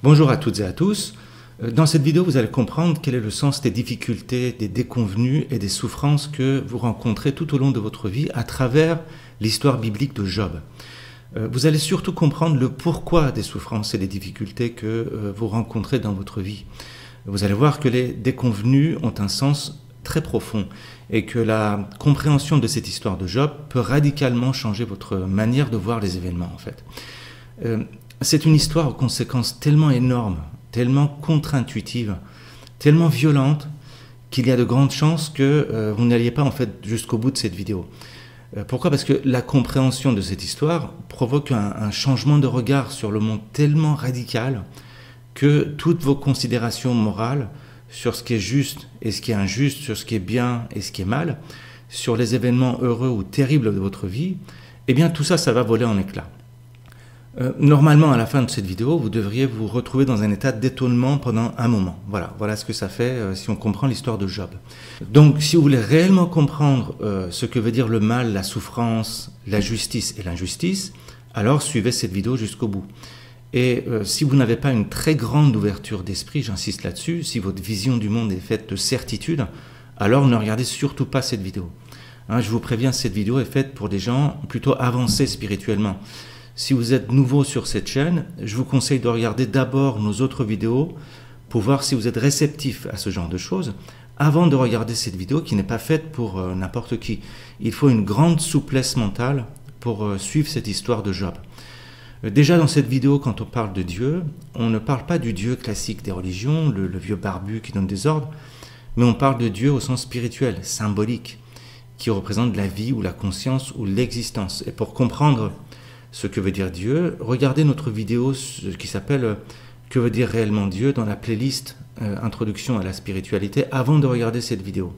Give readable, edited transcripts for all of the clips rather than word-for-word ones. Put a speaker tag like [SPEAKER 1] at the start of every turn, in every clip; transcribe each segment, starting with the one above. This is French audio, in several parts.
[SPEAKER 1] Bonjour à toutes et à tous. Dans cette vidéo, vous allez comprendre quel est le sens des difficultés, des déconvenues et des souffrances que vous rencontrez tout au long de votre vie à travers l'histoire biblique de Job. Vous allez surtout comprendre le pourquoi des souffrances et des difficultés que vous rencontrez dans votre vie. Vous allez voir que les déconvenues ont un sens très profond et que la compréhension de cette histoire de Job peut radicalement changer votre manière de voir les événements en fait. C'est une histoire aux conséquences tellement énormes, tellement contre-intuitives, tellement violentes qu'il y a de grandes chances que vous n'alliez pas en fait jusqu'au bout de cette vidéo. Pourquoi? Parce que la compréhension de cette histoire provoque un changement de regard sur le monde tellement radical que toutes vos considérations morales sur ce qui est juste et ce qui est injuste, sur ce qui est bien et ce qui est mal, sur les événements heureux ou terribles de votre vie, eh bien tout ça, ça va voler en éclats. Normalement, à la fin de cette vidéo, vous devriez vous retrouver dans un état d'étonnement pendant un moment. Voilà ce que ça fait si on comprend l'histoire de Job. Donc, si vous voulez réellement comprendre ce que veut dire le mal, la souffrance, la justice et l'injustice, alors suivez cette vidéo jusqu'au bout. Et si vous n'avez pas une très grande ouverture d'esprit, j'insiste là-dessus, si votre vision du monde est faite de certitude, alors ne regardez surtout pas cette vidéo. Je vous préviens, cette vidéo est faite pour des gens plutôt avancés spirituellement. Si vous êtes nouveau sur cette chaîne, je vous conseille de regarder d'abord nos autres vidéos pour voir si vous êtes réceptif à ce genre de choses avant de regarder cette vidéo qui n'est pas faite pour n'importe qui. Il faut une grande souplesse mentale pour suivre cette histoire de Job. Déjà dans cette vidéo, quand on parle de Dieu, on ne parle pas du Dieu classique des religions, le vieux barbu qui donne des ordres, mais on parle de Dieu au sens spirituel, symbolique, qui représente la vie ou la conscience ou l'existence. Et pour comprendre ce que veut dire Dieu, regardez notre vidéo qui s'appelle « Que veut dire réellement Dieu ?» dans la playlist Introduction à la spiritualité avant de regarder cette vidéo.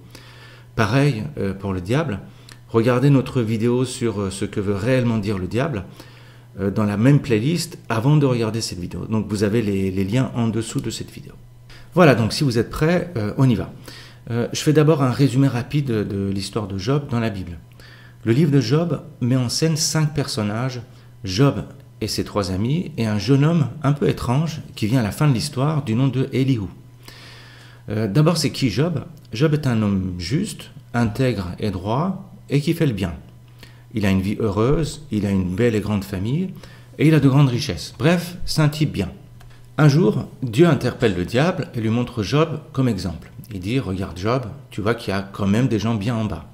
[SPEAKER 1] Pareil pour le diable, regardez notre vidéo sur ce que veut réellement dire le diable dans la même playlist avant de regarder cette vidéo. Donc vous avez les liens en dessous de cette vidéo. Voilà, donc si vous êtes prêts, on y va. Je fais d'abord un résumé rapide de l'histoire de Job dans la Bible. Le livre de Job met en scène 5 personnages, Job et ses 3 amis, et un jeune homme un peu étrange qui vient à la fin de l'histoire du nom de Elihu. D'abord, c'est qui Job? Job est un homme juste, intègre et droit, et qui fait le bien. Il a une vie heureuse, il a une belle et grande famille, et il a de grandes richesses. Bref, c'est un type bien. Un jour, Dieu interpelle le diable et lui montre Job comme exemple. Il dit, regarde Job, tu vois qu'il y a quand même des gens bien en bas.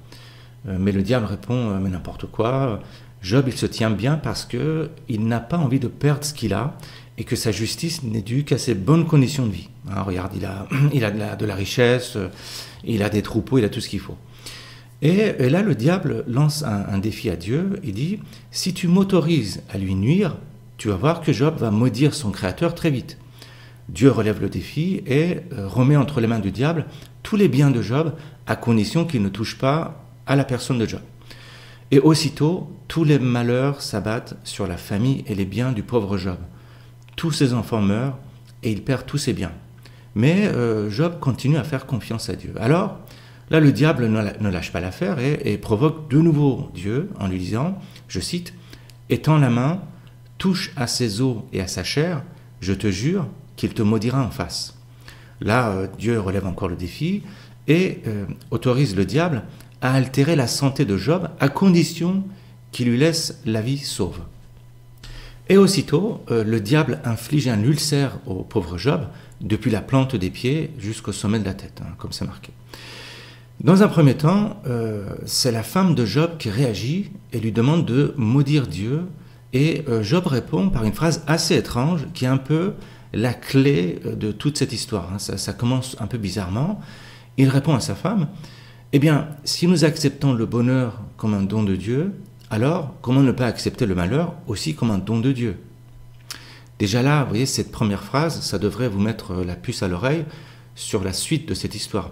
[SPEAKER 1] Mais le diable répond, mais n'importe quoi. Job, il se tient bien parce qu'il n'a pas envie de perdre ce qu'il a et que sa justice n'est due qu'à ses bonnes conditions de vie. Regarde, il a de la richesse, il a des troupeaux, il a tout ce qu'il faut. Et là, le diable lance un défi à Dieu. Il dit, si tu m'autorises à lui nuire, tu vas voir que Job va maudire son créateur très vite. Dieu relève le défi et remet entre les mains du diable tous les biens de Job à condition qu'il ne touche pas à la personne de Job. Et aussitôt, tous les malheurs s'abattent sur la famille et les biens du pauvre Job. Tous ses enfants meurent et il perd tous ses biens. Mais Job continue à faire confiance à Dieu. Alors, là, le diable ne lâche pas l'affaire et provoque de nouveau Dieu en lui disant, je cite, « Étends la main, touche à ses os et à sa chair, je te jure qu'il te maudira en face. » Là, Dieu relève encore le défi et autorise le diable à altérer la santé de Job à condition qu'il lui laisse la vie sauve. Et aussitôt, le diable inflige un ulcère au pauvre Job depuis la plante des pieds jusqu'au sommet de la tête, comme c'est marqué. Dans un premier temps, c'est la femme de Job qui réagit et lui demande de maudire Dieu. Et Job répond par une phrase assez étrange qui est un peu la clé de toute cette histoire. Ça commence un peu bizarrement. Il répond à sa femme, eh bien, si nous acceptons le bonheur comme un don de Dieu, alors comment ne pas accepter le malheur aussi comme un don de Dieu? Déjà là, vous voyez, cette première phrase, ça devrait vous mettre la puce à l'oreille sur la suite de cette histoire.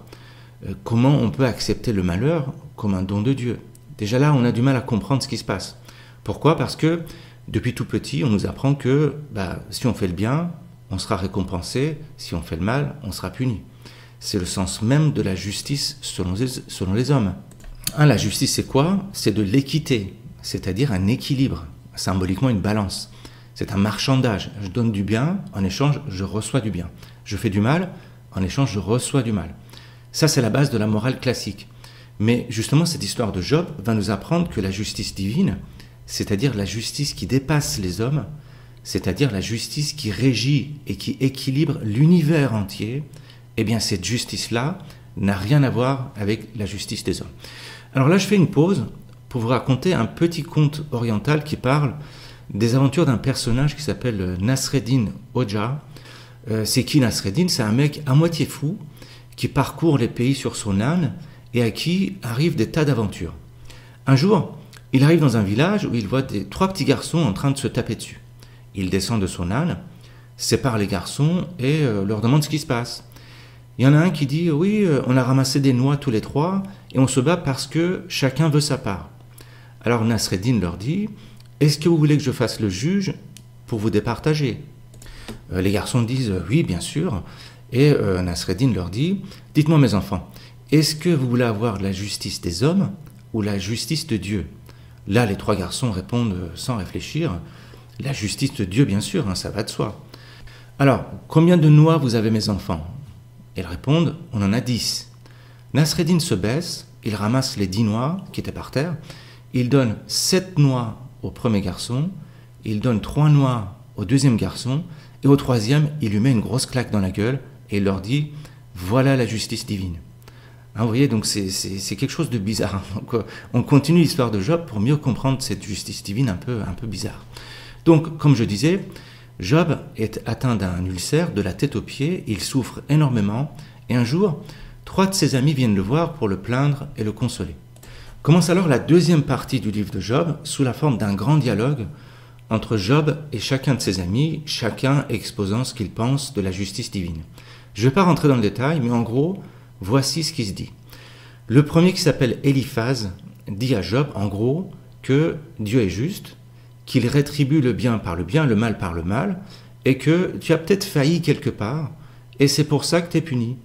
[SPEAKER 1] Comment on peut accepter le malheur comme un don de Dieu? Déjà là, on a du mal à comprendre ce qui se passe. Pourquoi? Parce que depuis tout petit, on nous apprend que si on fait le bien, on sera récompensé, si on fait le mal, on sera puni. C'est le sens même de la justice selon les hommes. La justice, c'est quoi? C'est de l'équité, c'est-à-dire un équilibre, symboliquement une balance. C'est un marchandage. Je donne du bien, en échange, je reçois du bien. Je fais du mal, en échange, je reçois du mal. Ça, c'est la base de la morale classique. Mais justement, cette histoire de Job va nous apprendre que la justice divine, c'est-à-dire la justice qui dépasse les hommes, c'est-à-dire la justice qui régit et qui équilibre l'univers entier, eh bien cette justice-là n'a rien à voir avec la justice des hommes. Alors là, je fais une pause pour vous raconter un petit conte oriental qui parle des aventures d'un personnage qui s'appelle Nasreddin Hoja. C'est qui Nasreddin? C'est un mec à moitié fou qui parcourt les pays sur son âne et à qui arrivent des tas d'aventures. Un jour, il arrive dans un village où il voit trois petits garçons en train de se taper dessus. Il descend de son âne, sépare les garçons et leur demande ce qui se passe. Il y en a un qui dit « Oui, on a ramassé des noix tous les trois et on se bat parce que chacun veut sa part. » Alors Nasreddin leur dit « Est-ce que vous voulez que je fasse le juge pour vous départager ?» Les garçons disent « Oui, bien sûr. » Et Nasreddin leur dit « Dites-moi mes enfants, est-ce que vous voulez avoir la justice des hommes ou la justice de Dieu ?» Là, les trois garçons répondent sans réfléchir « La justice de Dieu, bien sûr, hein, ça va de soi. » Alors, combien de noix vous avez mes enfants? Ils répondent « On en a 10. » Nasreddin se baisse, il ramasse les 10 noix qui étaient par terre, il donne 7 noix au premier garçon, il donne 3 noix au deuxième garçon, et au troisième, il lui met une grosse claque dans la gueule, et il leur dit « Voilà la justice divine. » Hein, vous voyez, donc c'est quelque chose de bizarre. Donc, on continue l'histoire de Job pour mieux comprendre cette justice divine un peu bizarre. Donc, comme je disais, Job est atteint d'un ulcère de la tête aux pieds, il souffre énormément, et un jour, 3 de ses amis viennent le voir pour le plaindre et le consoler. Commence alors la deuxième partie du livre de Job, sous la forme d'un grand dialogue entre Job et chacun de ses amis, chacun exposant ce qu'il pense de la justice divine. Je ne vais pas rentrer dans le détail, mais en gros, voici ce qui se dit. Le premier, qui s'appelle Eliphaz, dit à Job, en gros, que Dieu est juste, qu'il rétribue le bien par le bien, le mal par le mal, et que tu as peut-être failli quelque part, et c'est pour ça que tu es puni.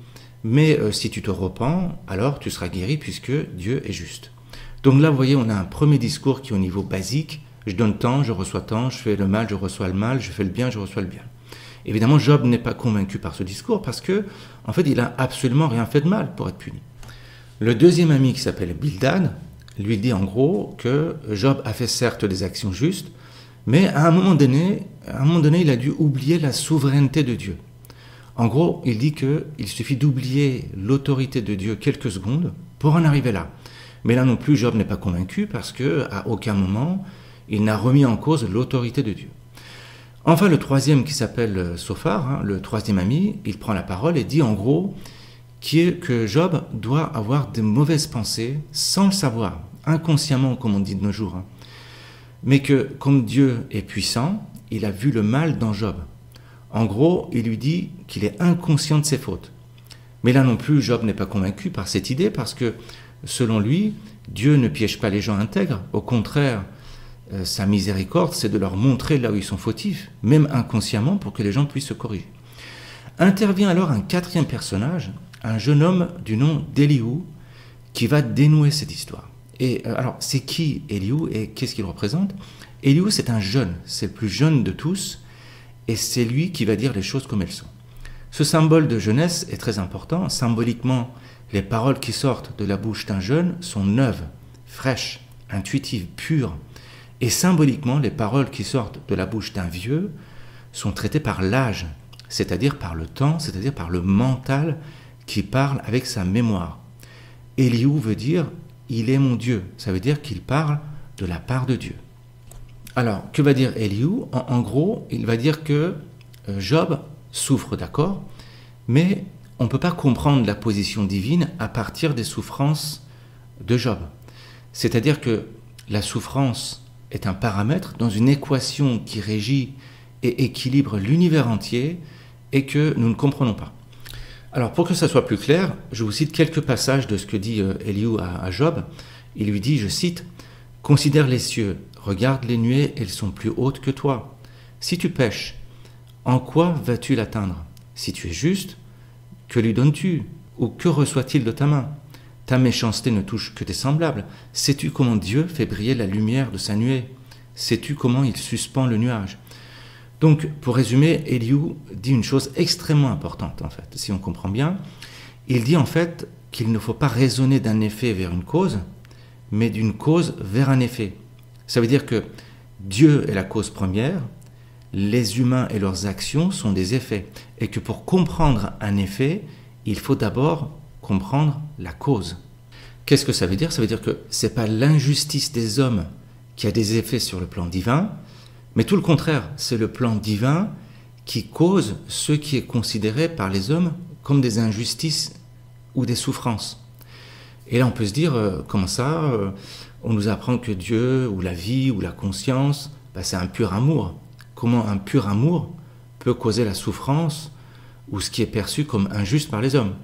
[SPEAKER 1] Mais si tu te repens, alors tu seras guéri puisque Dieu est juste. Donc là, vous voyez, on a un premier discours qui est au niveau basique. Je donne tant, je reçois tant, je fais le mal, je reçois le mal, je fais le bien, je reçois le bien. Évidemment, Job n'est pas convaincu par ce discours parce que, en fait, il n'a absolument rien fait de mal pour être puni. Le deuxième ami qui s'appelle Bildad lui dit en gros que Job a fait certes des actions justes, mais à un moment donné, il a dû oublier la souveraineté de Dieu. En gros, il dit qu'il suffit d'oublier l'autorité de Dieu quelques secondes pour en arriver là. Mais là non plus, Job n'est pas convaincu parce qu'à aucun moment, il n'a remis en cause l'autorité de Dieu. Enfin, le troisième qui s'appelle Sophar, hein, le troisième ami, il prend la parole et dit en gros que Job doit avoir de mauvaises pensées sans le savoir, inconsciemment comme on dit de nos jours. Hein. Mais que comme Dieu est puissant, il a vu le mal dans Job. En gros, il lui dit qu'il est inconscient de ses fautes. Mais là non plus, Job n'est pas convaincu par cette idée parce que, selon lui, Dieu ne piège pas les gens intègres. Au contraire, sa miséricorde, c'est de leur montrer là où ils sont fautifs, même inconsciemment, pour que les gens puissent se corriger. Intervient alors un quatrième personnage, un jeune homme du nom d'Elihu, qui va dénouer cette histoire. Et alors, c'est qui Elihu et qu'est-ce qu'il représente? Elihu, c'est un jeune, c'est le plus jeune de tous, et c'est lui qui va dire les choses comme elles sont. Ce symbole de jeunesse est très important. Symboliquement, les paroles qui sortent de la bouche d'un jeune sont neuves, fraîches, intuitives, pures. Et symboliquement, les paroles qui sortent de la bouche d'un vieux sont traitées par l'âge, c'est-à-dire par le temps, c'est-à-dire par le mental qui parle avec sa mémoire. Elihu veut dire « il est mon Dieu », ça veut dire qu'il parle de la part de Dieu. Alors, que va dire Elihu? En gros, il va dire que Job souffre, d'accord, mais on ne peut pas comprendre la position divine à partir des souffrances de Job. C'est-à-dire que la souffrance est un paramètre dans une équation qui régit et équilibre l'univers entier et que nous ne comprenons pas. Alors, pour que ça soit plus clair, je vous cite quelques passages de ce que dit Elihu à Job. Il lui dit, je cite, « Considère les cieux, regarde les nuées, elles sont plus hautes que toi. Si tu pèches, en quoi vas-tu l'atteindre? Si tu es juste, que lui donnes-tu? Ou que reçoit-il de ta main? Ta méchanceté ne touche que tes semblables. Sais-tu comment Dieu fait briller la lumière de sa nuée? Sais-tu comment il suspend le nuage? » Donc, pour résumer, Elihu dit une chose extrêmement importante, en fait, si on comprend bien. Il dit, en fait, qu'il ne faut pas raisonner d'un effet vers une cause, mais d'une cause vers un effet. Ça veut dire que Dieu est la cause première, les humains et leurs actions sont des effets, et que pour comprendre un effet, il faut d'abord comprendre la cause. Qu'est-ce que ça veut dire? Ça veut dire que ce n'est pas l'injustice des hommes qui a des effets sur le plan divin, mais tout le contraire, c'est le plan divin qui cause ce qui est considéré par les hommes comme des injustices ou des souffrances. Et là, on peut se dire, comment ça, on nous apprend que Dieu, ou la vie, ou la conscience, c'est un pur amour. Comment un pur amour peut causer la souffrance ou ce qui est perçu comme injuste par les hommes?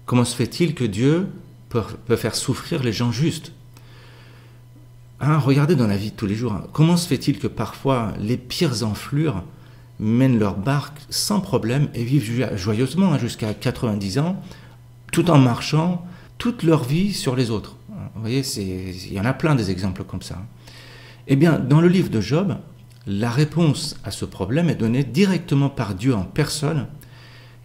[SPEAKER 1] Comment se fait-il que Dieu peut faire souffrir les gens justes? Regardez dans la vie de tous les jours, comment se fait-il que parfois les pires enflures mènent leur barque sans problème et vivent joyeusement jusqu'à 90 ans, tout en marchant toute leur vie sur les autres? Vous voyez, il y en a plein des exemples comme ça. Eh bien, dans le livre de Job, la réponse à ce problème est donnée directement par Dieu en personne,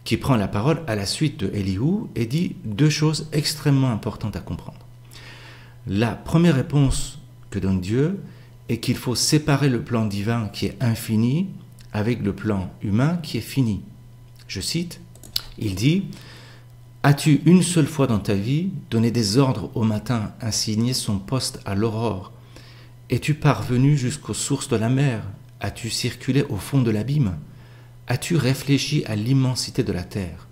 [SPEAKER 1] qui prend la parole à la suite de Elihu et dit deux choses extrêmement importantes à comprendre. La première réponse que donne Dieu est qu'il faut séparer le plan divin qui est infini avec le plan humain qui est fini. Je cite, il dit « As-tu une seule fois dans ta vie donné des ordres au matin, assigné son poste à l'aurore? Es-tu parvenu jusqu'aux sources de la mer? As-tu circulé au fond de l'abîme? As-tu réfléchi à l'immensité de la terre?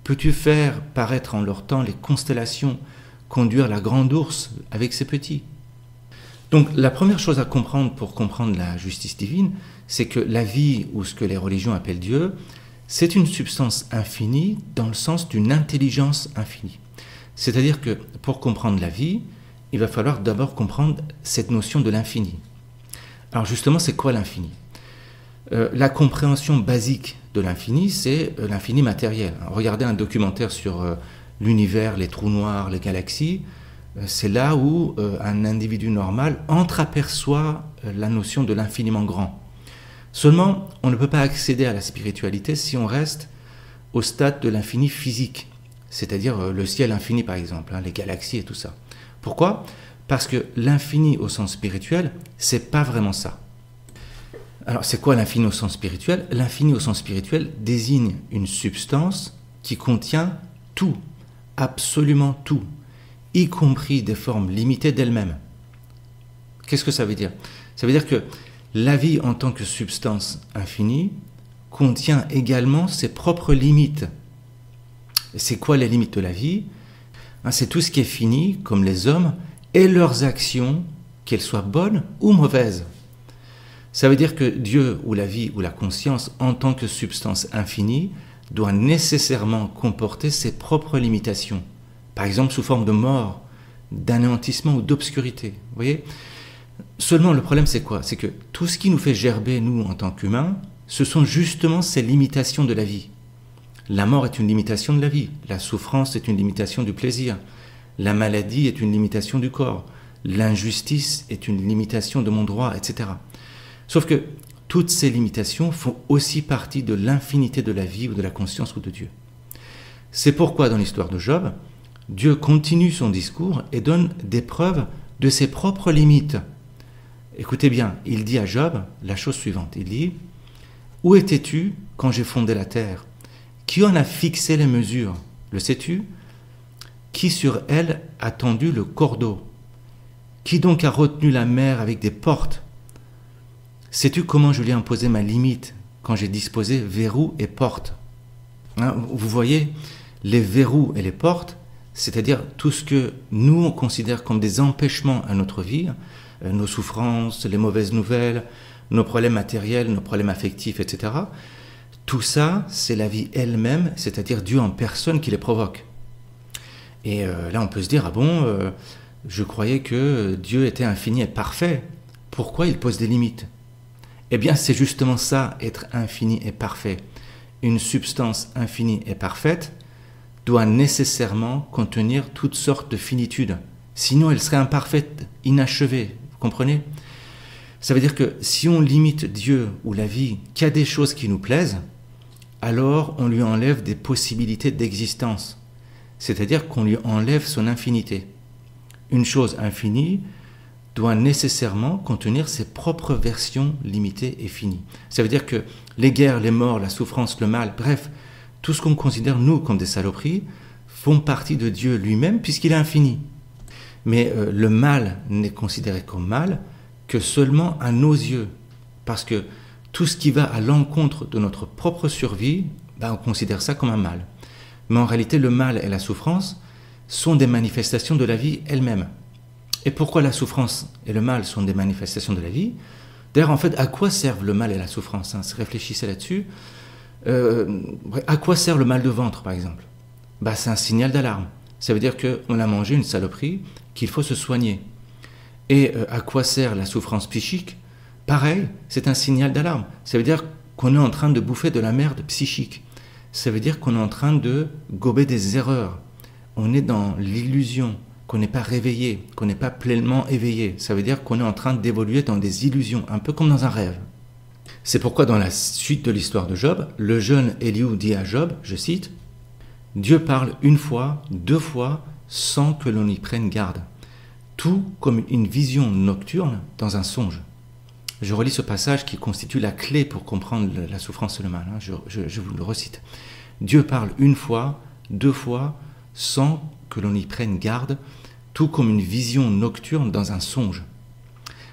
[SPEAKER 1] Peux-tu faire paraître en leur temps les constellations, conduire la grande ours avec ses petits ?» Donc la première chose à comprendre pour comprendre la justice divine, c'est que la vie, ou ce que les religions appellent Dieu, c'est une substance infinie dans le sens d'une intelligence infinie. C'est-à-dire que pour comprendre la vie, il va falloir d'abord comprendre cette notion de l'infini. Alors justement, c'est quoi l'infini? La compréhension basique de l'infini, c'est l'infini matériel. Regardez un documentaire sur l'univers, les trous noirs, les galaxies. C'est là où un individu normal entreaperçoit la notion de l'infiniment grand. Seulement, on ne peut pas accéder à la spiritualité si on reste au stade de l'infini physique, c'est-à-dire le ciel infini par exemple, les galaxies et tout ça. Pourquoi? Parce que l'infini au sens spirituel, c'est pas vraiment ça. Alors, c'est quoi l'infini au sens spirituel? L'infini au sens spirituel désigne une substance qui contient tout, absolument tout, y compris des formes limitées d'elle-même. Qu'est-ce que ça veut dire? Ça veut dire que la vie en tant que substance infinie contient également ses propres limites. C'est quoi les limites de la vie? C'est tout ce qui est fini, comme les hommes, et leurs actions, qu'elles soient bonnes ou mauvaises. Ça veut dire que Dieu, ou la vie, ou la conscience, en tant que substance infinie, doit nécessairement comporter ses propres limitations. Par exemple, sous forme de mort, d'anéantissement ou d'obscurité. Vous voyez? Seulement, le problème, c'est quoi? C'est que tout ce qui nous fait gerber, nous, en tant qu'humains, ce sont justement ces limitations de la vie. La mort est une limitation de la vie. La souffrance est une limitation du plaisir. La maladie est une limitation du corps. L'injustice est une limitation de mon droit, etc. Sauf que toutes ces limitations font aussi partie de l'infinité de la vie ou de la conscience ou de Dieu. C'est pourquoi dans l'histoire de Job, Dieu continue son discours et donne des preuves de ses propres limites. Écoutez bien, il dit à Job la chose suivante. Il dit « Où étais-tu quand j'ai fondé la terre? Qui en a fixé les mesures? Le sais-tu? Qui sur elle a tendu le cordeau? Qui donc a retenu la mer avec des portes? Sais-tu comment je lui ai imposé ma limite quand j'ai disposé verrous et portes? » Vous voyez, les verrous et les portes, c'est-à-dire tout ce que nous on considère comme des empêchements à notre vie, nos souffrances, les mauvaises nouvelles, nos problèmes matériels, nos problèmes affectifs, etc. Tout ça, c'est la vie elle-même, c'est-à-dire Dieu en personne qui les provoque. Et là, on peut se dire, ah bon, je croyais que Dieu était infini et parfait. Pourquoi il pose des limites? Eh bien, c'est justement ça, être infini et parfait. Une substance infinie et parfaite doit nécessairement contenir toutes sortes de finitudes. Sinon, elle serait imparfaite, inachevée. Vous comprenez? Ça veut dire que si on limite Dieu ou la vie qu'à des choses qui nous plaisent, alors on lui enlève des possibilités d'existence. C'est-à-dire qu'on lui enlève son infinité. Une chose infinie doit nécessairement contenir ses propres versions limitées et finies. Ça veut dire que les guerres, les morts, la souffrance, le mal, bref, tout ce qu'on considère, nous, comme des saloperies, font partie de Dieu lui-même puisqu'il est infini. Mais le mal n'est considéré comme mal que seulement à nos yeux. Parce que tout ce qui va à l'encontre de notre propre survie, on considère ça comme un mal. Mais en réalité, le mal et la souffrance sont des manifestations de la vie elle-même. Et pourquoi la souffrance et le mal sont des manifestations de la vie? D'ailleurs, en fait, à quoi servent le mal et la souffrance? Réfléchissez là-dessus. À quoi sert le mal de ventre, par exemple? C'est un signal d'alarme. Ça veut dire qu'on a mangé une saloperie, qu'il faut se soigner. Et à quoi sert la souffrance psychique? Pareil, c'est un signal d'alarme. Ça veut dire qu'on est en train de bouffer de la merde psychique. Ça veut dire qu'on est en train de gober des erreurs. On est dans l'illusion, qu'on n'est pas réveillé, qu'on n'est pas pleinement éveillé. Ça veut dire qu'on est en train d'évoluer dans des illusions, un peu comme dans un rêve. C'est pourquoi dans la suite de l'histoire de Job, le jeune Élihu dit à Job, je cite, « Dieu parle une fois, deux fois, sans que l'on y prenne garde, tout comme une vision nocturne dans un songe. » Je relis ce passage qui constitue la clé pour comprendre la souffrance et le mal. Je vous le recite. « Dieu parle une fois, deux fois, sans que l'on y prenne garde, tout comme une vision nocturne dans un songe. »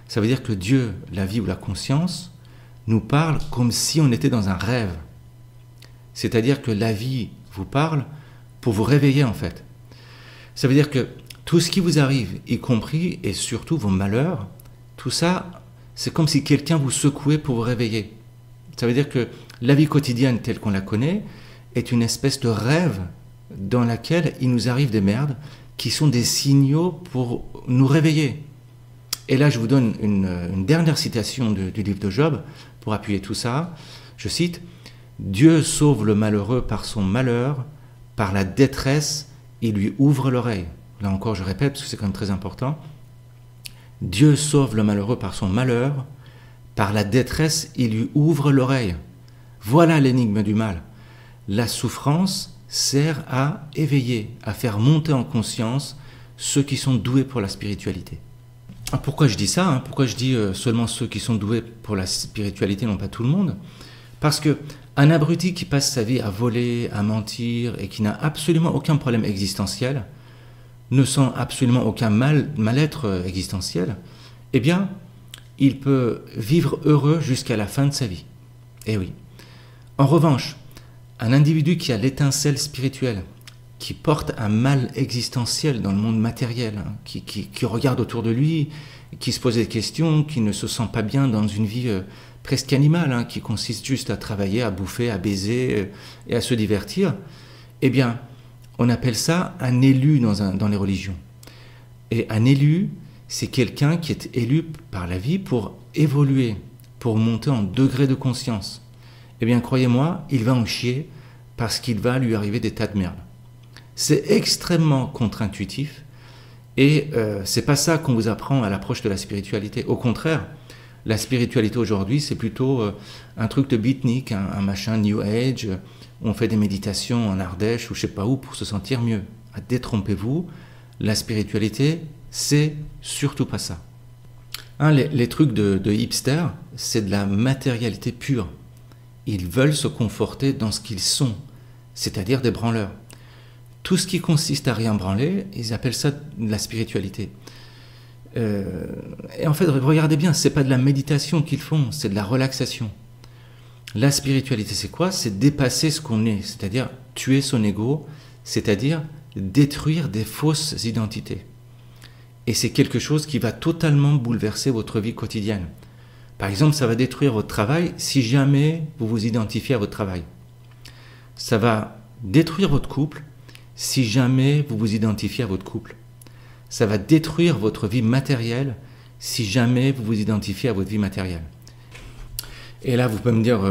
[SPEAKER 1] Ça veut dire que Dieu, la vie ou la conscience, nous parle comme si on était dans un rêve. C'est-à-dire que la vie vous parle pour vous réveiller en fait. Ça veut dire que tout ce qui vous arrive, y compris et surtout vos malheurs, tout ça, c'est comme si quelqu'un vous secouait pour vous réveiller. Ça veut dire que la vie quotidienne telle qu'on la connaît est une espèce de rêve dans laquelle il nous arrive des merdes qui sont des signaux pour nous réveiller. Et là, je vous donne une dernière citation du livre de Job pour appuyer tout ça. Je cite, « Dieu sauve le malheureux par son malheur, par la détresse, il lui ouvre l'oreille. » Là encore, je répète, parce que c'est quand même très important. « Dieu sauve le malheureux par son malheur, par la détresse, il lui ouvre l'oreille. » Voilà l'énigme du mal. La souffrance sert à éveiller, à faire monter en conscience ceux qui sont doués pour la spiritualité. Pourquoi je dis ça? Pourquoi je dis seulement ceux qui sont doués pour la spiritualité, non pas tout le monde? Parce que un abruti qui passe sa vie à voler, à mentir et qui n'a absolument aucun problème existentiel, ne sent absolument aucun mal-être existentiel, eh bien, il peut vivre heureux jusqu'à la fin de sa vie. Eh oui. En revanche, un individu qui a l'étincelle spirituelle, qui porte un mal existentiel dans le monde matériel, qui regarde autour de lui, qui se pose des questions, qui ne se sent pas bien dans une vie presque animale, qui consiste juste à travailler, à bouffer, à baiser et à se divertir, eh bien, on appelle ça un élu dans les religions. Et un élu, c'est quelqu'un qui est élu par la vie pour évoluer, pour monter en degré de conscience. Eh bien, croyez-moi, il va en chier parce qu'il va lui arriver des tas de merde. C'est extrêmement contre-intuitif et c'est pas ça qu'on vous apprend à l'approche de la spiritualité. Au contraire, la spiritualité aujourd'hui, c'est plutôt un truc de beatnik, un machin New Age, où on fait des méditations en Ardèche ou je sais pas où pour se sentir mieux. Détrompez-vous, la spiritualité, c'est surtout pas ça. Les trucs de hipster, c'est de la matérialité pure. Ils veulent se conforter dans ce qu'ils sont, c'est-à-dire des branleurs. Tout ce qui consiste à rien branler, ils appellent ça de la spiritualité. Et en fait, regardez bien, c'est pas de la méditation qu'ils font, c'est de la relaxation. La spiritualité, c'est quoi? C'est dépasser ce qu'on est, c'est-à-dire tuer son ego, c'est-à-dire détruire des fausses identités. Et c'est quelque chose qui va totalement bouleverser votre vie quotidienne. Par exemple, ça va détruire votre travail si jamais vous vous identifiez à votre travail. Ça va détruire votre couple si jamais vous vous identifiez à votre couple. Ça va détruire votre vie matérielle si jamais vous vous identifiez à votre vie matérielle. Et là, vous pouvez me dire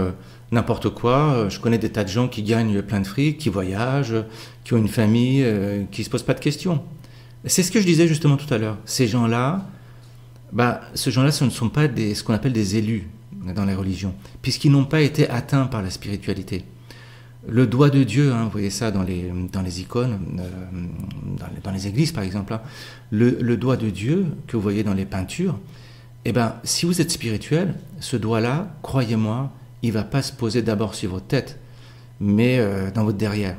[SPEAKER 1] n'importe quoi. Je connais des tas de gens qui gagnent plein de fric, qui voyagent, qui ont une famille, qui ne se posent pas de questions. C'est ce que je disais justement tout à l'heure. Ces gens-là Ces gens-là, ce ne sont pas ce qu'on appelle des élus dans les religions, puisqu'ils n'ont pas été atteints par la spiritualité. Le doigt de Dieu, vous voyez ça dans les icônes, dans les églises par exemple, le doigt de Dieu que vous voyez dans les peintures, si vous êtes spirituel, ce doigt-là, croyez-moi, il ne va pas se poser d'abord sur votre tête, mais dans votre derrière.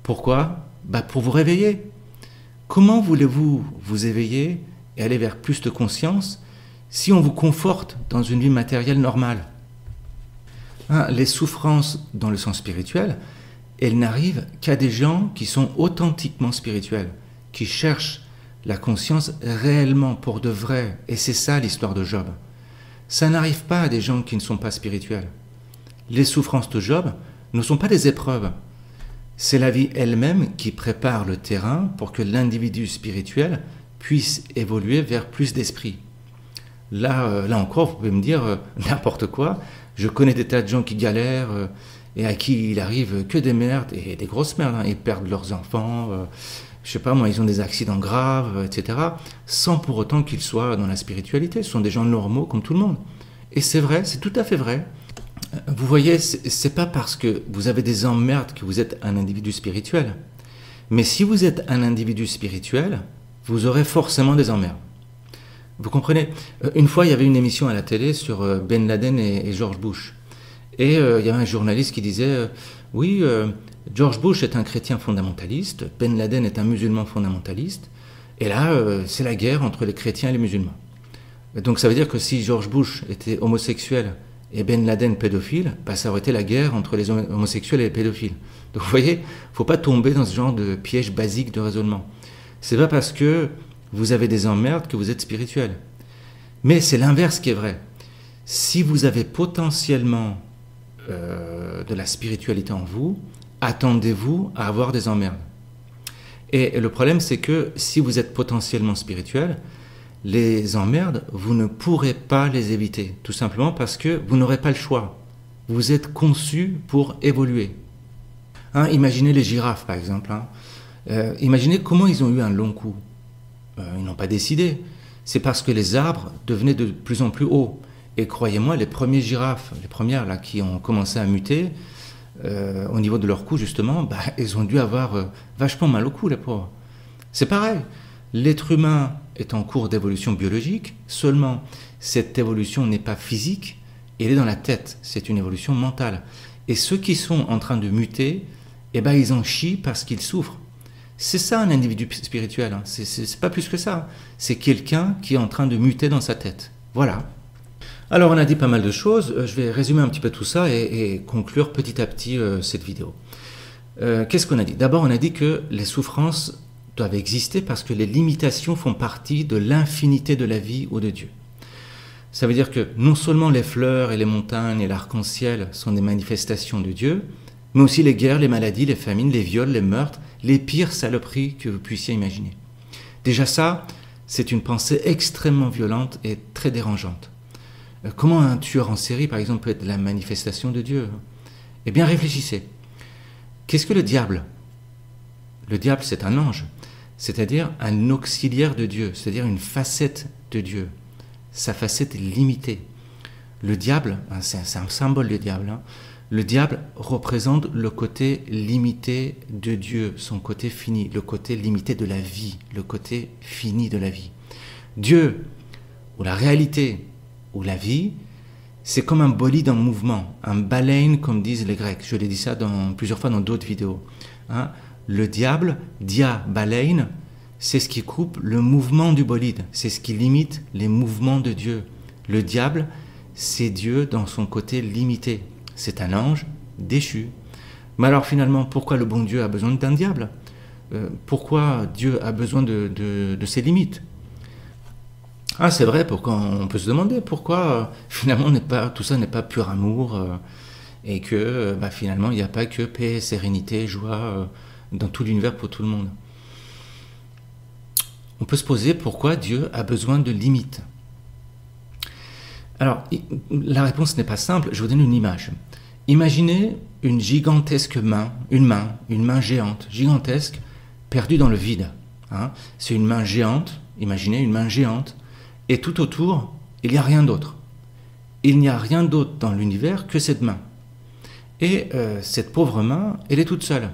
[SPEAKER 1] Pourquoi ? Pour vous réveiller. Comment voulez-vous vous éveiller et aller vers plus de conscience si on vous conforte dans une vie matérielle normale ? Les souffrances dans le sens spirituel, elles n'arrivent qu'à des gens qui sont authentiquement spirituels, qui cherchent la conscience réellement pour de vrai. Et c'est ça l'histoire de Job. Ça n'arrive pas à des gens qui ne sont pas spirituels. Les souffrances de Job ne sont pas des épreuves. C'est la vie elle-même qui prépare le terrain pour que l'individu spirituel puisse évoluer vers plus d'esprit. Là encore, vous pouvez me dire n'importe quoi. Je connais des tas de gens qui galèrent et à qui il arrive que des merdes, et des grosses merdes. Ils perdent leurs enfants, je sais pas moi, ils ont des accidents graves, etc. Sans pour autant qu'ils soient dans la spiritualité. Ce sont des gens normaux comme tout le monde. Et c'est vrai, c'est tout à fait vrai. Vous voyez, c'est pas parce que vous avez des emmerdes que vous êtes un individu spirituel. Mais si vous êtes un individu spirituel, vous aurez forcément des emmerdes. Vous comprenez ? Une fois, il y avait une émission à la télé sur Ben Laden et George Bush. Et il y avait un journaliste qui disait oui, George Bush est un chrétien fondamentaliste, Ben Laden est un musulman fondamentaliste, et là, c'est la guerre entre les chrétiens et les musulmans. Et donc ça veut dire que si George Bush était homosexuel et Ben Laden pédophile, ça aurait été la guerre entre les homosexuels et les pédophiles. Donc vous voyez, il ne faut pas tomber dans ce genre de piège basique de raisonnement. C'est pas parce que vous avez des emmerdes que vous êtes spirituel. Mais c'est l'inverse qui est vrai. Si vous avez potentiellement de la spiritualité en vous, attendez-vous à avoir des emmerdes. Et le problème, c'est que si vous êtes potentiellement spirituel, les emmerdes, vous ne pourrez pas les éviter. Tout simplement parce que vous n'aurez pas le choix. Vous êtes conçu pour évoluer. Imaginez les girafes, par exemple. Imaginez comment ils ont eu un long cou. Ils n'ont pas décidé. C'est parce que les arbres devenaient de plus en plus hauts. Et croyez-moi, les premières girafes, les premières là, qui ont commencé à muter, au niveau de leur cou justement, elles ont dû avoir vachement mal au cou, les pauvres. C'est pareil. L'être humain est en cours d'évolution biologique, seulement cette évolution n'est pas physique, elle est dans la tête. C'est une évolution mentale. Et ceux qui sont en train de muter, ils en chient parce qu'ils souffrent. C'est ça un individu spirituel, c'est pas plus que ça. C'est quelqu'un qui est en train de muter dans sa tête. Voilà. Alors on a dit pas mal de choses, je vais résumer un petit peu tout ça et conclure petit à petit cette vidéo. Qu'est-ce qu'on a dit ? D'abord on a dit que les souffrances doivent exister parce que les limitations font partie de l'infinité de la vie ou de Dieu. Ça veut dire que non seulement les fleurs et les montagnes et l'arc-en-ciel sont des manifestations de Dieu, mais aussi les guerres, les maladies, les famines, les viols, les meurtres, les pires saloperies que vous puissiez imaginer. Déjà ça, c'est une pensée extrêmement violente et très dérangeante. Comment un tueur en série, par exemple, peut être la manifestation de Dieu ? Eh bien, réfléchissez. Qu'est-ce que le diable ? Le diable, c'est un ange, c'est-à-dire un auxiliaire de Dieu, c'est-à-dire une facette de Dieu. Sa facette est limitée. Le diable, c'est un symbole du diable, Le diable représente le côté limité de Dieu, son côté fini, le côté limité de la vie, le côté fini de la vie. Dieu, ou la réalité, ou la vie, c'est comme un bolide en mouvement, un baleine comme disent les Grecs. Je l'ai dit ça plusieurs fois dans d'autres vidéos. Le diable, dia, baleine, c'est ce qui coupe le mouvement du bolide, c'est ce qui limite les mouvements de Dieu. Le diable, c'est Dieu dans son côté limité. C'est un ange déchu. Mais alors finalement, pourquoi le bon Dieu a besoin d'un diable ? Pourquoi Dieu a besoin de ses limites ? C'est vrai, pourquoi on peut se demander pourquoi finalement tout ça n'est pas pur amour et que finalement il n'y a pas que paix, sérénité, joie dans tout l'univers pour tout le monde. On peut se poser pourquoi Dieu a besoin de limites. Alors, la réponse n'est pas simple, je vous donne une image. Imaginez une gigantesque main, une main géante, gigantesque, perdue dans le vide. C'est une main géante, imaginez une main géante, et tout autour, il n'y a rien d'autre. Il n'y a rien d'autre dans l'univers que cette main. Et cette pauvre main, elle est toute seule.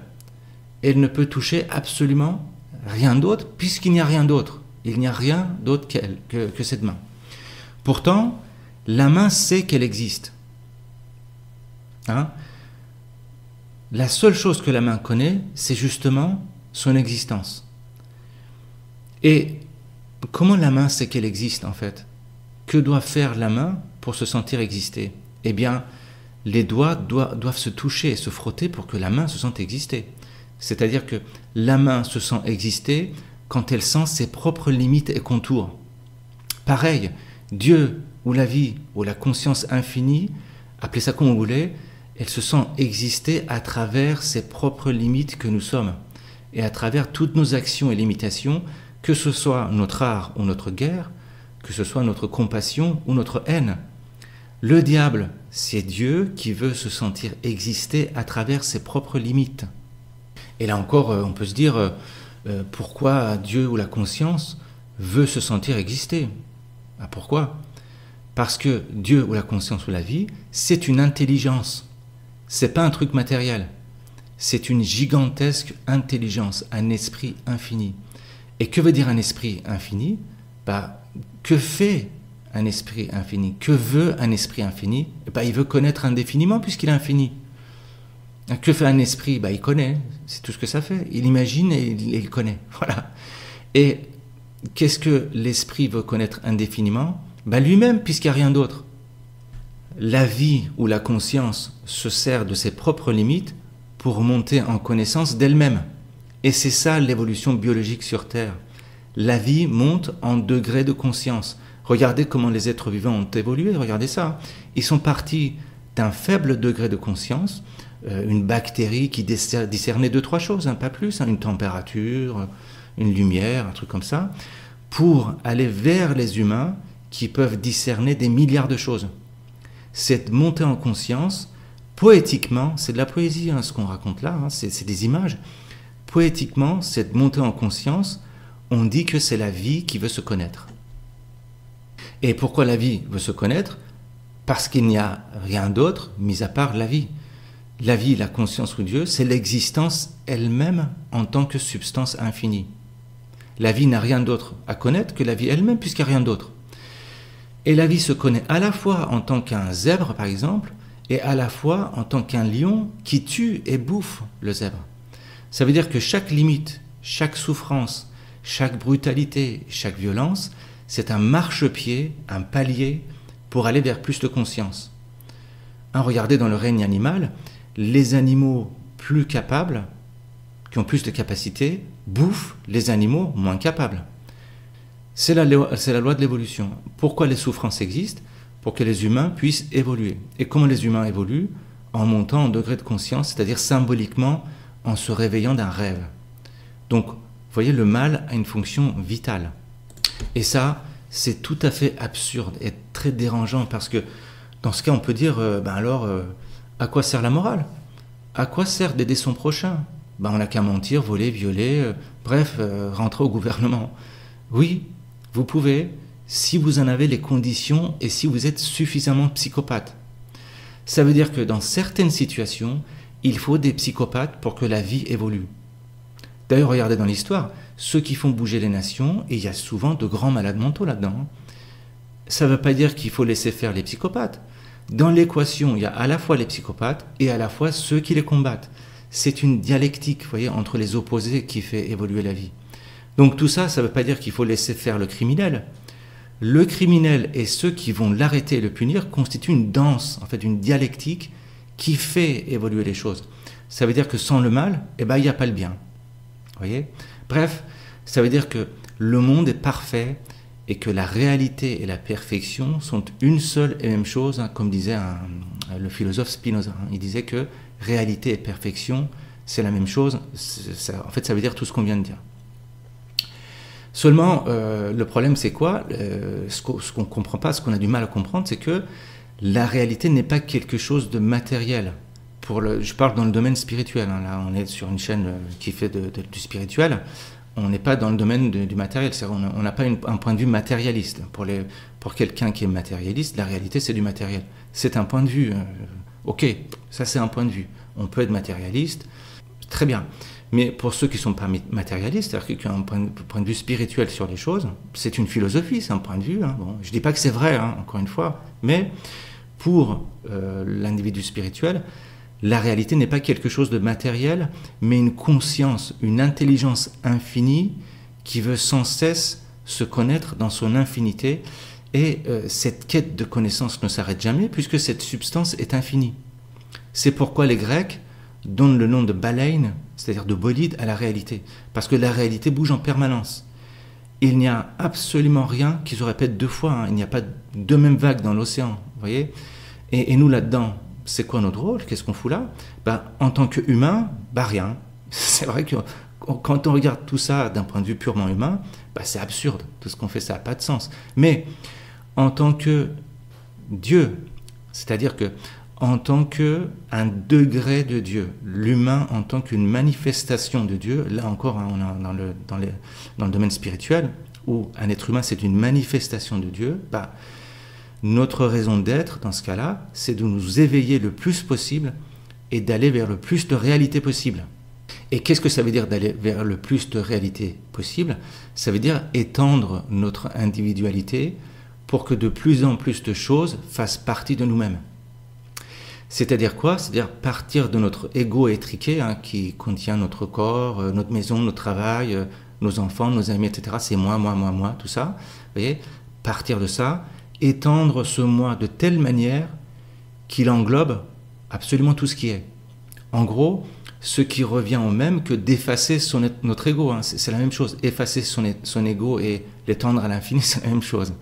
[SPEAKER 1] Elle ne peut toucher absolument rien d'autre, puisqu'il n'y a rien d'autre. Il n'y a rien d'autre qu'elle, que cette main. Pourtant, la main sait qu'elle existe. Hein? La seule chose que la main connaît, c'est justement son existence. Et comment la main sait qu'elle existe en fait? Que doit faire la main pour se sentir exister? Eh bien, les doigts doivent se toucher et se frotter pour que la main se sente exister. C'est-à-dire que la main se sent exister quand elle sent ses propres limites et contours. Pareil, Dieu ou la vie ou la conscience infinie, appelez ça comme vous voulez, elle se sent exister à travers ses propres limites que nous sommes et à travers toutes nos actions et limitations, que ce soit notre art ou notre guerre, que ce soit notre compassion ou notre haine. Le diable, c'est Dieu qui veut se sentir exister à travers ses propres limites. Et là encore, on peut se dire, pourquoi Dieu ou la conscience veut se sentir exister? Pourquoi? Parce que Dieu ou la conscience ou la vie, c'est une intelligence. C'est pas un truc matériel. C'est une gigantesque intelligence, un esprit infini. Et que veut dire un esprit infini? Que fait un esprit infini? Que veut un esprit infini? Il veut connaître indéfiniment puisqu'il est infini. Que fait un esprit? Il connaît, c'est tout ce que ça fait. Il imagine et il connaît. Voilà. Et qu'est-ce que l'esprit veut connaître indéfiniment? Lui-même, puisqu'il n'y a rien d'autre. La vie ou la conscience se sert de ses propres limites pour monter en connaissance d'elle-même. Et c'est ça l'évolution biologique sur Terre. La vie monte en degrés de conscience. Regardez comment les êtres vivants ont évolué, regardez ça. Ils sont partis d'un faible degré de conscience, une bactérie qui discernait 2-3 choses, pas plus, une température, une lumière, un truc comme ça, pour aller vers les humains qui peuvent discerner des milliards de choses. Cette montée en conscience, poétiquement, c'est de la poésie ce qu'on raconte là, c'est des images. Poétiquement, cette montée en conscience, on dit que c'est la vie qui veut se connaître. Et pourquoi la vie veut se connaître? Parce qu'il n'y a rien d'autre, mis à part la vie. La vie, la conscience ou Dieu, c'est l'existence elle-même en tant que substance infinie. La vie n'a rien d'autre à connaître que la vie elle-même, puisqu'il n'y a rien d'autre. Et la vie se connaît à la fois en tant qu'un zèbre, par exemple, et à la fois en tant qu'un lion qui tue et bouffe le zèbre. Ça veut dire que chaque limite, chaque souffrance, chaque brutalité, chaque violence, c'est un marchepied, un palier pour aller vers plus de conscience. Regardez dans le règne animal, les animaux plus capables, qui ont plus de capacités, bouffent les animaux moins capables. C'est la loi de l'évolution. Pourquoi les souffrances existent? Pour que les humains puissent évoluer. Et comment les humains évoluent? En montant en degré de conscience, c'est-à-dire symboliquement en se réveillant d'un rêve. Donc, vous voyez, le mal a une fonction vitale. Et ça, c'est tout à fait absurde et très dérangeant parce que dans ce cas, on peut dire, à quoi sert la morale? À quoi sert d'aider son prochain? On n'a qu'à mentir, voler, violer, rentrer au gouvernement. Oui, vous pouvez, si vous en avez les conditions et si vous êtes suffisamment psychopathe. Ça veut dire que dans certaines situations, il faut des psychopathes pour que la vie évolue. D'ailleurs, regardez dans l'histoire, ceux qui font bouger les nations, et il y a souvent de grands malades mentaux là-dedans. Ça ne veut pas dire qu'il faut laisser faire les psychopathes. Dans l'équation, il y a à la fois les psychopathes et à la fois ceux qui les combattent. C'est une dialectique, vous voyez, entre les opposés qui fait évoluer la vie. Donc tout ça, ça ne veut pas dire qu'il faut laisser faire le criminel. Le criminel et ceux qui vont l'arrêter et le punir constituent une danse, en fait une dialectique qui fait évoluer les choses. Ça veut dire que sans le mal, il n'y a pas le bien. Vous voyez? Bref, ça veut dire que le monde est parfait et que la réalité et la perfection sont une seule et même chose, comme disait le philosophe Spinoza. Il disait que réalité et perfection, c'est la même chose. En fait, ça veut dire tout ce qu'on vient de dire. Seulement, le problème, c'est quoi? Ce qu'on ne comprend pas, ce qu'on a du mal à comprendre, c'est que la réalité n'est pas quelque chose de matériel. Je parle dans le domaine spirituel. Là, on est sur une chaîne qui fait du spirituel. on n'est pas dans le domaine du matériel, on n'a pas un point de vue matérialiste. Pour quelqu'un qui est matérialiste, la réalité c'est du matériel. C'est un point de vue, ok, ça c'est un point de vue. On peut être matérialiste, très bien. Mais pour ceux qui ne sont pas matérialistes, c'est-à-dire qui ont un point de vue spirituel sur les choses, c'est une philosophie, c'est un point de vue. Hein. Bon, je ne dis pas que c'est vrai, hein, encore une fois, mais pour l'individu spirituel, la réalité n'est pas quelque chose de matériel, mais une conscience, une intelligence infinie qui veut sans cesse se connaître dans son infinité. Et cette quête de connaissance ne s'arrête jamais, puisque cette substance est infinie. C'est pourquoi les Grecs donnent le nom de baleine, c'est-à-dire de bolide, à la réalité. Parce que la réalité bouge en permanence. Il n'y a absolument rien qui se répète deux fois. Hein. Il n'y a pas deux mêmes vagues dans l'océan. Vous voyez ? Et nous, là-dedans, c'est quoi notre rôle? Qu'est-ce qu'on fout là? En tant qu'humain, rien. C'est vrai que quand on regarde tout ça d'un point de vue purement humain, c'est absurde. Tout ce qu'on fait, ça n'a pas de sens. Mais en tant que Dieu, c'est-à-dire que en tant qu'un degré de Dieu, l'humain en tant qu'une manifestation de Dieu, là encore, hein, on est dans le domaine spirituel, où un être humain c'est une manifestation de Dieu, notre raison d'être dans ce cas-là, c'est de nous éveiller le plus possible et d'aller vers le plus de réalité possible. Et qu'est-ce que ça veut dire d'aller vers le plus de réalité possible? Ça veut dire étendre notre individualité pour que de plus en plus de choses fassent partie de nous-mêmes. C'est-à-dire quoi? C'est-à-dire partir de notre ego étriqué, hein, qui contient notre corps, notre maison, notre travail, nos enfants, nos amis, etc. C'est moi, tout ça. Vous voyez? Partir de ça, étendre ce moi de telle manière qu'il englobe absolument tout ce qui est. En gros, ce qui revient au même que d'effacer notre ego. Hein. C'est la même chose. Effacer son ego et l'étendre à l'infini, c'est la même chose.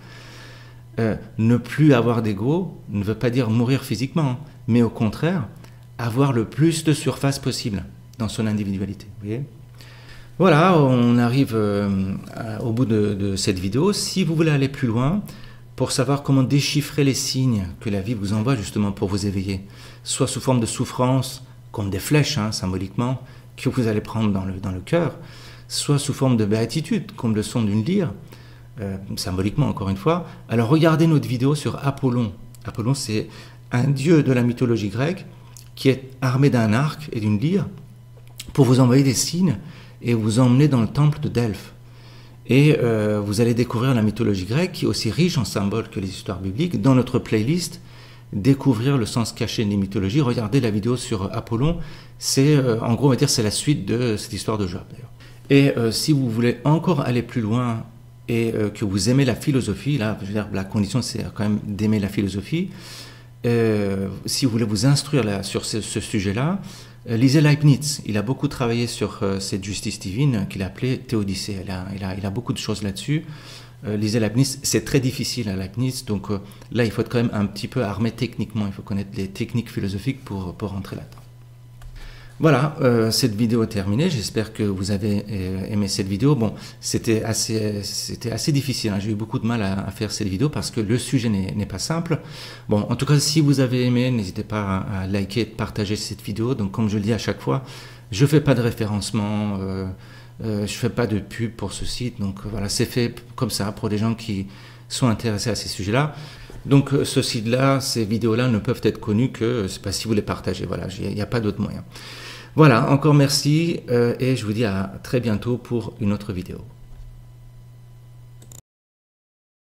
[SPEAKER 1] Ne plus avoir d'ego ne veut pas dire mourir physiquement, hein, mais au contraire, avoir le plus de surface possible dans son individualité. Vous voyez ? Voilà, on arrive au bout de cette vidéo. Si vous voulez aller plus loin, pour savoir comment déchiffrer les signes que la vie vous envoie justement pour vous éveiller, soit sous forme de souffrance, comme des flèches, hein, symboliquement, que vous allez prendre dans le cœur, soit sous forme de béatitude, comme le son d'une lyre, symboliquement encore une fois. Alors regardez notre vidéo sur Apollon. Apollon, c'est un dieu de la mythologie grecque qui est armé d'un arc et d'une lyre pour vous envoyer des signes et vous emmener dans le temple de Delphes. Et vous allez découvrir la mythologie grecque qui est aussi riche en symboles que les histoires bibliques. Dans notre playlist, découvrir le sens caché des mythologies, regardez la vidéo sur Apollon. C'est, en gros, on va dire, c'est la suite de cette histoire de Job, d'ailleurs. Et si vous voulez encore aller plus loin et que vous aimez la philosophie, là, je veux dire, la condition, c'est quand même d'aimer la philosophie. Si vous voulez vous instruire sur ce sujet-là, lisez Leibniz. Il a beaucoup travaillé sur cette justice divine qu'il a appelée théodicée. Il a beaucoup de choses là-dessus. Lisez Leibniz. C'est très difficile à Leibniz, donc là, il faut être quand même un petit peu armé techniquement. Il faut connaître les techniques philosophiques pour rentrer là-dedans. Voilà, cette vidéo est terminée. J'espère que vous avez aimé cette vidéo. Bon, c'était assez difficile. Hein. J'ai eu beaucoup de mal à faire cette vidéo parce que le sujet n'est pas simple. Bon, en tout cas, si vous avez aimé, n'hésitez pas à liker et partager cette vidéo. Donc, comme je le dis à chaque fois, je ne fais pas de référencement, je ne fais pas de pub pour ce site. Donc, voilà, c'est fait comme ça pour les gens qui sont intéressés à ces sujets-là. Donc, ce site-là, ces vidéos-là ne peuvent être connues que si vous les partagez. Voilà, il n'y a pas d'autre moyen. Voilà, encore merci et je vous dis à très bientôt pour une autre vidéo.